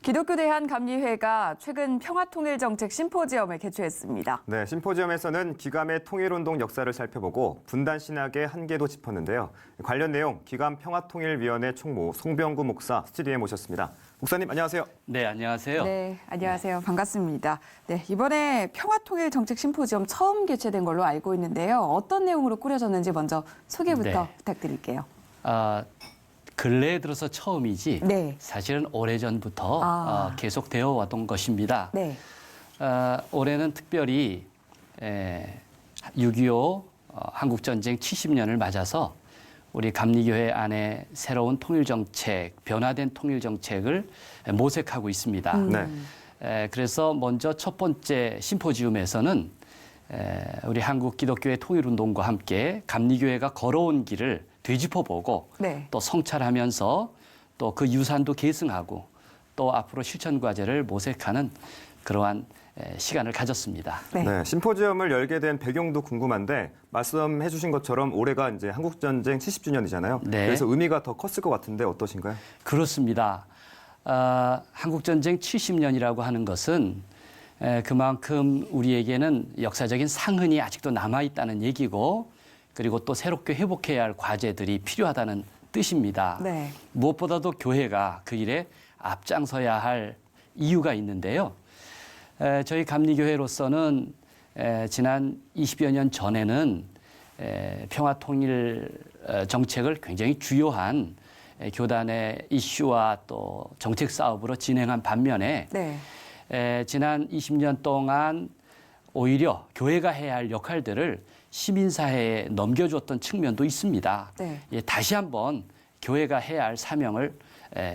기독교 대한감리회가 최근 평화통일정책 심포지엄을 개최했습니다. 네, 심포지엄에서는 기감의 통일운동 역사를 살펴보고 분단 신학의 한계도 짚었는데요. 관련 내용 기감 평화통일위원회 총무 송병구 목사 스튜디오에 모셨습니다. 목사님 안녕하세요. 네, 안녕하세요. 네, 안녕하세요. 반갑습니다. 네, 이번에 평화통일정책 심포지엄 처음 개최된 걸로 알고 있는데요. 어떤 내용으로 꾸려졌는지 먼저 소개부터 부탁드릴게요. 근래에 들어서 처음이지 네. 사실은 오래전부터 계속되어 왔던 것입니다. 네. 올해는 특별히 6.25 한국전쟁 70년을 맞아서 우리 감리교회 안에 새로운 통일정책, 변화된 통일정책을 모색하고 있습니다. 그래서 먼저 첫 번째 심포지움에서는 우리 한국 기독교의 통일운동과 함께 감리교회가 걸어온 길을 되짚어보고 네. 또 성찰하면서 또 그 유산도 계승하고 또 앞으로 실천 과제를 모색하는 그러한 시간을 가졌습니다. 네. 네, 심포지엄을 열게 된 배경도 궁금한데 말씀해 주신 것처럼 올해가 이제 한국전쟁 70주년이잖아요. 네. 그래서 의미가 더 컸을 것 같은데 어떠신가요? 그렇습니다. 한국전쟁 70년이라고 하는 것은 그만큼 우리에게는 역사적인 상흔이 아직도 남아있다는 얘기고 그리고 또 새롭게 회복해야 할 과제들이 필요하다는 뜻입니다. 네. 무엇보다도 교회가 그 일에 앞장서야 할 이유가 있는데요. 저희 감리교회로서는 지난 20여 년 전에는 평화통일 정책을 굉장히 주요한 교단의 이슈와 또 정책 사업으로 진행한 반면에 네. 지난 20년 동안 오히려 교회가 해야 할 역할들을 시민사회에 넘겨줬던 측면도 있습니다. 네. 다시 한번 교회가 해야 할 사명을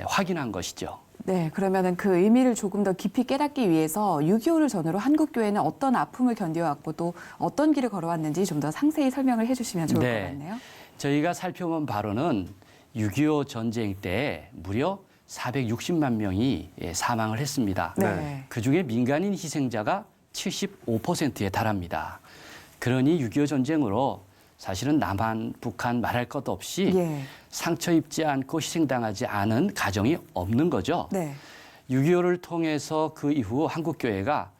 확인한 것이죠. 네, 그러면은 그 의미를 조금 더 깊이 깨닫기 위해서 6.25를 전후로 한국교회는 어떤 아픔을 견뎌왔고 또 어떤 길을 걸어왔는지 좀 더 상세히 설명을 해주시면 좋을 것 같네요. 저희가 살펴본 바로는 6.25 전쟁 때 무려 460만 명이 사망을 했습니다. 네. 그중에 민간인 희생자가 75%에 달합니다. 그러니 6.25 전쟁으로 사실은 남한, 북한 말할 것 없이 상처 입지 않고 희생당하지 않은 가정이 없는 거죠. 네. 6.25를 통해서 그 이후 한국교회가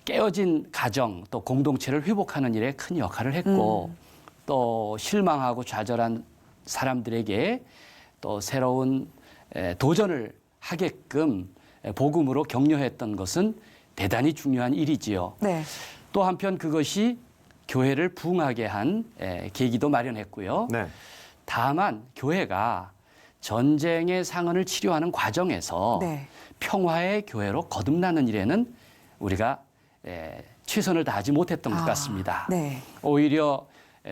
깨어진 가정 또 공동체를 회복하는 일에 큰 역할을 했고 또 실망하고 좌절한 사람들에게 또 새로운 도전을 하게끔 복음으로 격려했던 것은 대단히 중요한 일이지요. 네. 또 한편 그것이 교회를 부흥하게 한 계기도 마련했고요. 네. 다만 교회가 전쟁의 상흔을 치료하는 과정에서 네. 평화의 교회로 거듭나는 일에는 우리가 최선을 다하지 못했던 것 같습니다. 네. 오히려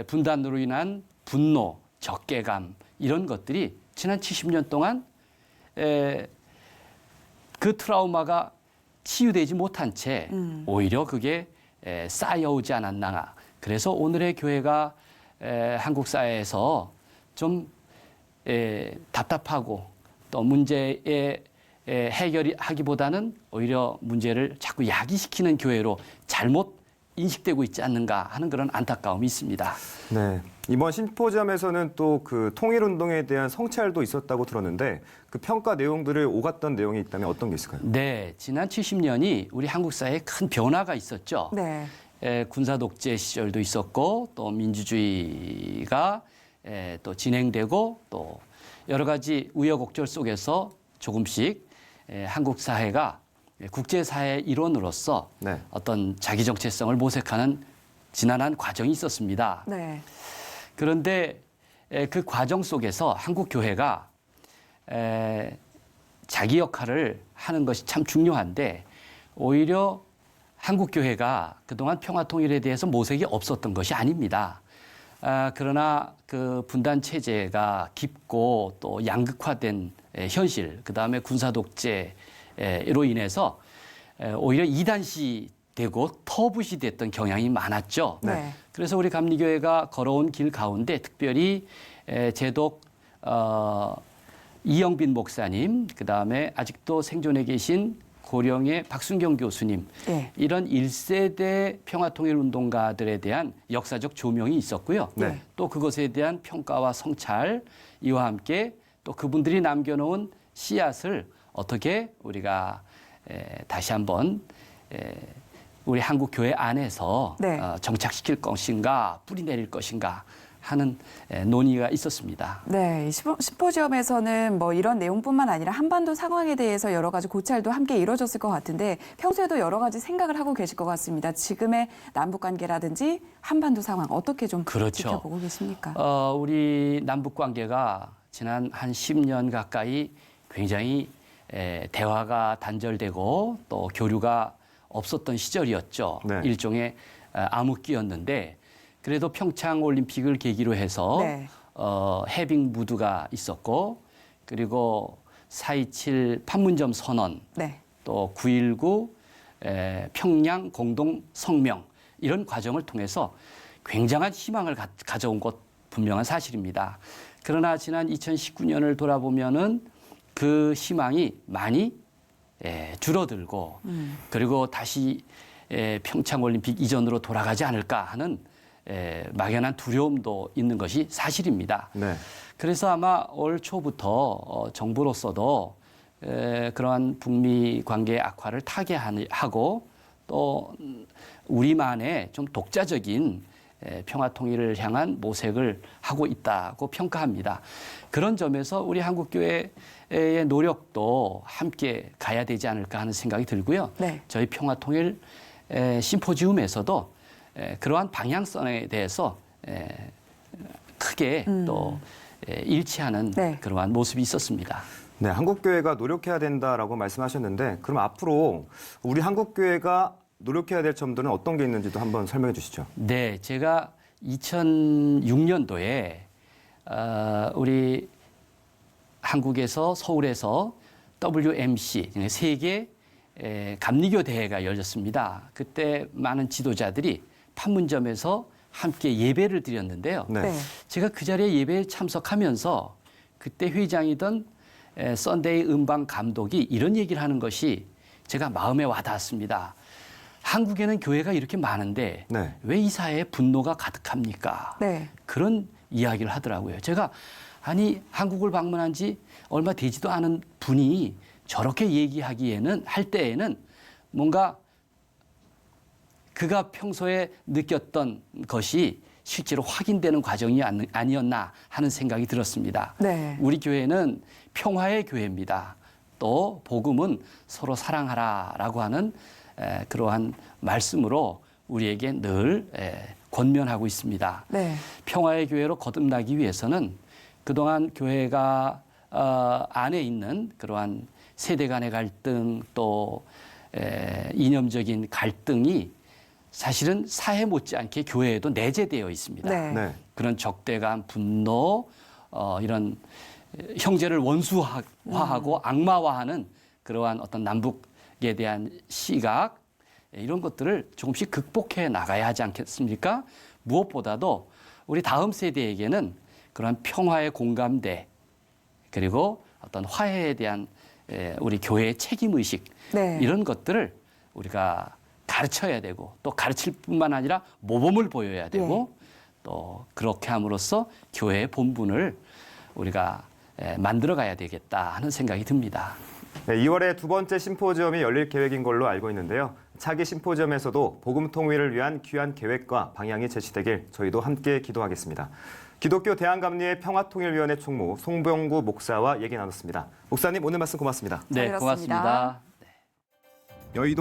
분단으로 인한 분노, 적개감 이런 것들이 지난 70년 동안 그 트라우마가 치유되지 못한 채 오히려 그게 쌓여오지 않았나. 그래서 오늘의 교회가 한국 사회에서 좀 답답하고 또 문제에 해결하기보다는 오히려 문제를 자꾸 야기시키는 교회로 잘못 인식되고 있지 않는가 하는 그런 안타까움이 있습니다. 네. 이번 심포지엄에서는 또 그 통일운동에 대한 성찰도 있었다고 들었는데 그 평가 내용들을 오갔던 내용이 있다면 어떤 게 있을까요? 네, 지난 70년이 우리 한국 사회에 큰 변화가 있었죠. 네. 군사 독재 시절도 있었고 또 민주주의가 또 진행되고 또 여러 가지 우여곡절 속에서 조금씩 한국 사회가 국제사회 일원으로서 어떤 자기 정체성을 모색하는 지난한 과정이 있었습니다. 네. 그런데 그 과정 속에서 한국 교회가 자기 역할을 하는 것이 참 중요한데 오히려 한국 교회가 그동안 평화통일에 대해서 모색이 없었던 것이 아닙니다. 그러나 그 분단 체제가 깊고 또 양극화된 현실, 그다음에 군사 독재로 인해서 오히려 이단시 되고 터부시 됐던 경향이 많았죠. 네. 그래서 우리 감리교회가 걸어온 길 가운데 특별히 제독 이영빈 목사님, 그다음에 아직도 생존해 계신 고령의 박순경 교수님, 이런 1세대 평화통일운동가들에 대한 역사적 조명이 있었고요. 또 그것에 대한 평가와 성찰, 이와 함께 또 그분들이 남겨놓은 씨앗을 어떻게 우리가 다시 한번 우리 한국 교회 안에서 네. 정착시킬 것인가 뿌리 내릴 것인가 하는 논의가 있었습니다. 네, 이 심포지엄에서는 뭐 이런 내용뿐만 아니라 한반도 상황에 대해서 여러 가지 고찰도 함께 이루어졌을 것 같은데 평소에도 여러 가지 생각을 하고 계실 것 같습니다. 지금의 남북 관계라든지 한반도 상황 어떻게 좀 그렇죠. 지켜보고 계십니까? 우리 남북 관계가 지난 한 10년 가까이 굉장히 대화가 단절되고 또 교류가 없었던 시절이었죠. 네. 일종의 암흑기였는데 그래도 평창 올림픽을 계기로 해서 네. 해빙 무드가 있었고 그리고 4.27 판문점 선언 네. 또 9.19 평양 공동 성명 이런 과정을 통해서 굉장한 희망을 가져온 것 분명한 사실입니다. 그러나 지난 2019년을 돌아보면은 그 희망이 많이 줄어들고 그리고 다시 평창 올림픽 이전으로 돌아가지 않을까 하는 막연한 두려움도 있는 것이 사실입니다. 네. 그래서 아마 올 초부터 정부로서도 그러한 북미 관계 악화를 타개하고 또 우리만의 좀 독자적인 평화 통일을 향한 모색을 하고 있다고 평가합니다. 그런 점에서 우리 한국교회의 노력도 함께 가야 되지 않을까 하는 생각이 들고요. 네. 저희 평화 통일 심포지움에서도 그러한 방향성에 대해서 크게 또 일치하는 네. 그러한 모습이 있었습니다. 네, 한국교회가 노력해야 된다라고 말씀하셨는데 그럼 앞으로 우리 한국교회가 노력해야 될 점들은 어떤 게 있는지도 한번 설명해 주시죠. 네, 제가 2006년도에 우리 한국에서 서울에서 WMC 세계 감리교 대회가 열렸습니다. 그때 많은 지도자들이 판문점에서 함께 예배를 드렸는데요. 네. 네. 제가 그 자리에 예배에 참석하면서 그때 회장이던 썬데이 음방 감독이 이런 얘기를 하는 것이 제가 마음에 와닿았습니다. 한국에는 교회가 이렇게 많은데 네. 왜 이 사회에 분노가 가득합니까? 네. 그런 이야기를 하더라고요. 제가 아니 한국을 방문한 지 얼마 되지도 않은 분이 저렇게 얘기하기에는 할 때에는 뭔가 그가 평소에 느꼈던 것이 실제로 확인되는 과정이 아니었나 하는 생각이 들었습니다. 네. 우리 교회는 평화의 교회입니다. 또 복음은 서로 사랑하라라고 하는 그러한 말씀으로 우리에게 늘 권면하고 있습니다. 네. 평화의 교회로 거듭나기 위해서는 그동안 교회가 안에 있는 그러한 세대 간의 갈등 또 이념적인 갈등이 사실은 사회 못지않게 교회에도 내재되어 있습니다. 네. 네. 그런 적대감, 분노, 이런 형제를 원수화하고 악마화하는 그러한 어떤 남북에 대한 시각 이런 것들을 조금씩 극복해 나가야 하지 않겠습니까? 무엇보다도 우리 다음 세대에게는 그러한 평화의 공감대 그리고 어떤 화해에 대한 우리 교회의 책임의식 네. 이런 것들을 우리가 가르쳐야 되고 또 가르칠 뿐만 아니라 모범을 보여야 되고 또 그렇게 함으로써 교회의 본분을 우리가 만들어가야 되겠다 하는 생각이 듭니다. 네, 2월에 두 번째 심포지엄이 열릴 계획인 걸로 알고 있는데요. 차기 심포지엄에서도 복음 통일을 위한 귀한 계획과 방향이 제시되길 저희도 함께 기도하겠습니다. 기독교 대한감리회 평화통일위원회 총무 송병구 목사와 얘기 나눴습니다. 목사님 오늘 말씀 고맙습니다. 네, 잘 들었습니다. 고맙습니다. 여의도